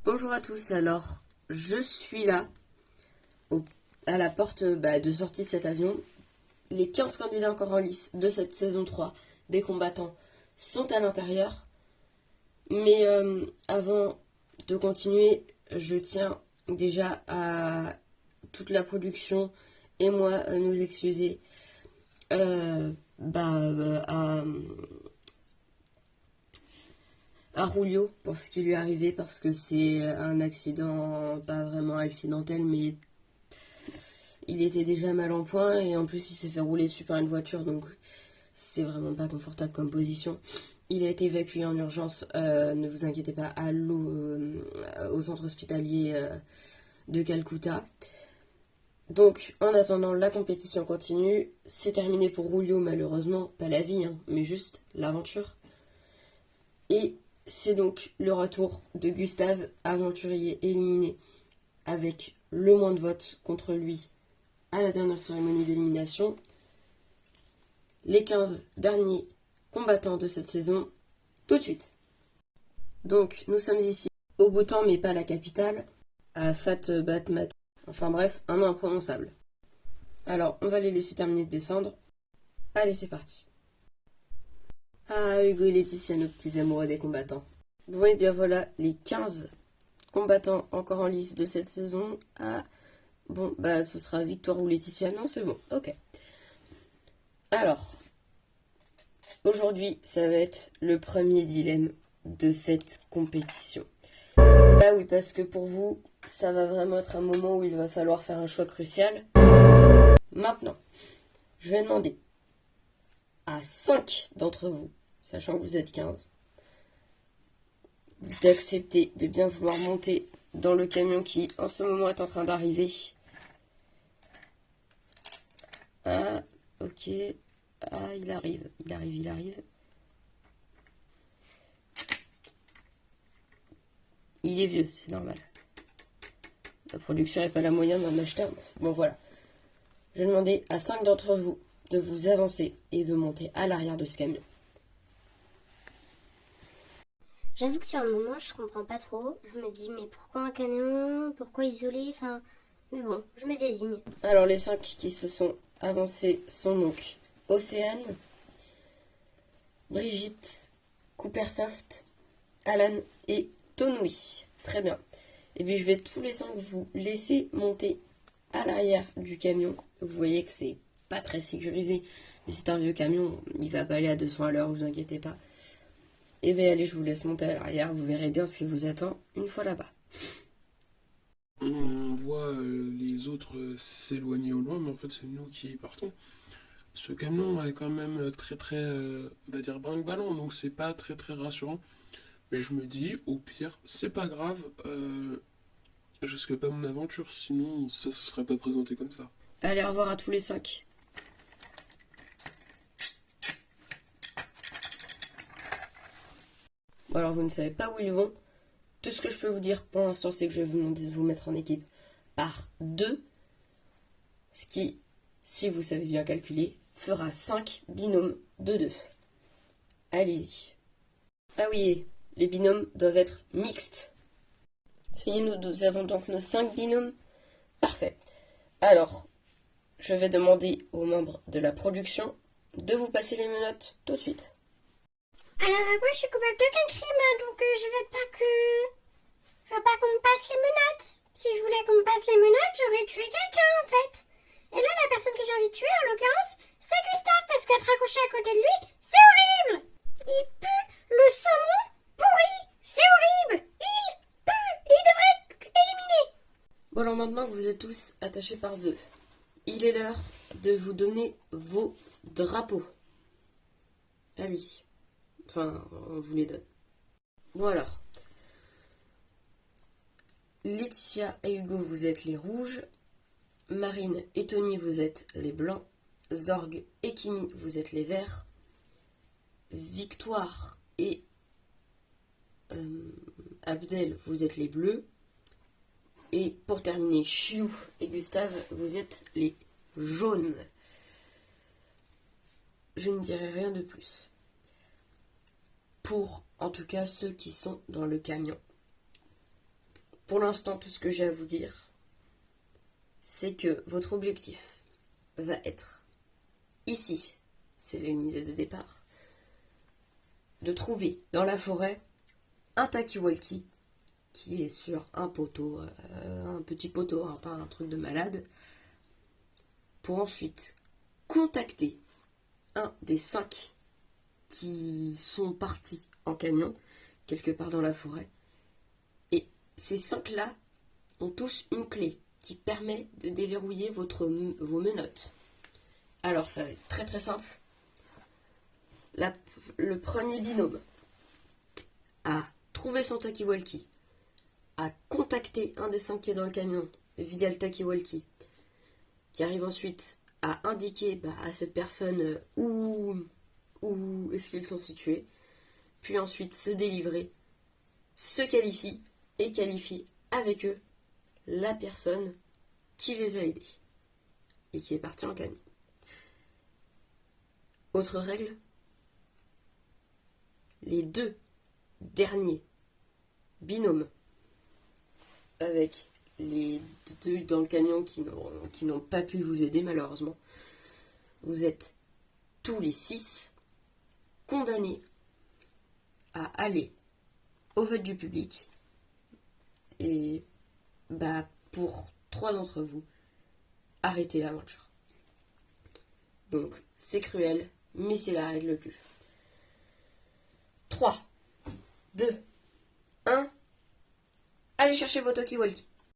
Bonjour à tous, alors je suis là au- à la porte de sortie de cet avion. Les 15 candidats encore en lice de cette saison 3 des combattants sont à l'intérieur. Mais avant de continuer, je tiens déjà à toute la production et moi nous excuser euh, bah, euh, à, à Rulio pour ce qui lui est arrivé parce que c'est un accident, pas vraiment accidentel, mais il était déjà mal en point et en plus il s'est fait rouler dessus par une voiture, donc c'est vraiment pas confortable comme position. Il a été évacué en urgence, ne vous inquiétez pas, au centre hospitalier de Calcutta. Donc en attendant, la compétition continue. C'est terminé pour Rulio malheureusement, pas la vie, hein, mais juste l'aventure. Et c'est donc le retour de Gustave, aventurier éliminé avec le moins de votes contre lui à la dernière cérémonie d'élimination. Les 15 derniers combattants de cette saison, tout de suite. Donc, nous sommes ici au Bhoutan, mais pas la capitale, à Fat Batmat. Enfin bref, un nom imprononçable. Alors, on va les laisser terminer de descendre. Allez, c'est parti. Ah, Hugo et Laetitia, nos petits amoureux des combattants. Bon, et bien voilà, les 15 combattants encore en lice de cette saison. Ah, bon, bah, ce sera Victoire ou Laetitia. Non, c'est bon, ok. Alors, aujourd'hui, ça va être le premier dilemme de cette compétition. Bah oui, parce que pour vous, ça va vraiment être un moment où il va falloir faire un choix crucial. Maintenant, je vais demander à 5 d'entre vous, sachant que vous êtes 15, d'accepter de bien vouloir monter dans le camion qui, en ce moment, est en train d'arriver. Ah, ok. Ah, il arrive, il arrive, il arrive. Il est vieux, c'est normal. La production n'est pas la moyenne d'en acheter un. Bon, voilà. Je vais demander à 5 d'entre vous de vous avancer et de monter à l'arrière de ce camion. J'avoue que sur le moment, je comprends pas trop. Je me dis, mais pourquoi un camion? Pourquoi isolé? Enfin, mais bon, je me désigne. Alors, les 5 qui se sont avancés sont donc Océane, Brigitte, Coopersoft, Alan et Tonoui. Très bien. Et puis, je vais tous les 5 vous laisser monter à l'arrière du camion. Vous voyez que c'est pas très sécurisé, mais c'est un vieux camion, il va pas aller à 200 à l'heure, vous inquiétez pas. Et bien, allez, je vous laisse monter à l'arrière, vous verrez bien ce qui vous attend une fois là-bas. On voit les autres s'éloigner au loin, mais en fait c'est nous qui partons. Ce camion est quand même très, on va dire brinque-ballant, donc c'est pas très rassurant. Mais je me dis, au pire, c'est pas grave, je risque pas mon aventure, sinon ça se serait pas présenté comme ça. Allez, au revoir à tous les 5. Bon, alors, vous ne savez pas où ils vont. Tout ce que je peux vous dire pour l'instant, c'est que je vais vous demander de vous mettre en équipe par 2, ce qui, si vous savez bien calculer, fera 5 binômes de 2. Allez-y. Ah oui, les binômes doivent être mixtes. Ça y est, nous avons donc nos 5 binômes. Parfait. Alors, je vais demander aux membres de la production de vous passer les menottes tout de suite. Alors, moi, je suis coupable d'aucun crime, hein, donc je veux pas que. Je veux pas qu'on me passe les menottes. Si je voulais qu'on me passe les menottes, j'aurais tué quelqu'un, en fait. Et là, la personne que j'ai envie de tuer, en l'occurrence, c'est Gustave, parce qu'être accroché à côté de lui, c'est horrible. Il pue le saumon pourri. C'est horrible. Il pue. Il devrait être éliminé. Bon, alors maintenant que vous êtes tous attachés par 2, il est l'heure de vous donner vos drapeaux. Allez-y. Enfin, on vous les donne. Bon alors, Laetitia et Hugo, vous êtes les rouges. Marine et Tony, vous êtes les blancs. Zorg et Kimi, vous êtes les verts. Victoire et Abdel, vous êtes les bleus. Et pour terminer, Chiou et Gustave, vous êtes les jaunes. Je ne dirai rien de plus. Pour, en tout cas, ceux qui sont dans le camion. pour l'instant, tout ce que j'ai à vous dire, c'est que votre objectif va être ici, c'est la ligne de départ, de trouver dans la forêt un talkie-walkie qui est sur un poteau, un petit poteau, hein, pas un truc de malade, pour ensuite contacter un des 5 qui sont partis en camion, quelque part dans la forêt. Et ces 5-là ont tous une clé qui permet de déverrouiller vos menottes. Alors ça va être très très simple. Le premier binôme a trouvé son talkie-walkie, a contacté un des 5 qui est dans le camion via le talkie-walkie, qui arrive ensuite à indiquer à cette personne où est-ce qu'ils sont situés, puis ensuite se délivrer, se qualifie et qualifie avec eux la personne qui les a aidés et qui est partie en camion. Autre règle, les 2 derniers binômes avec les 2 dans le camion qui n'ont pas pu vous aider malheureusement, vous êtes tous les 6 condamnés à aller au vote du public et pour 3 d'entre vous, arrêter l'aventure. Donc c'est cruel, mais c'est la règle du jeu. 3, 2, 1, allez chercher vos talkie-walkie.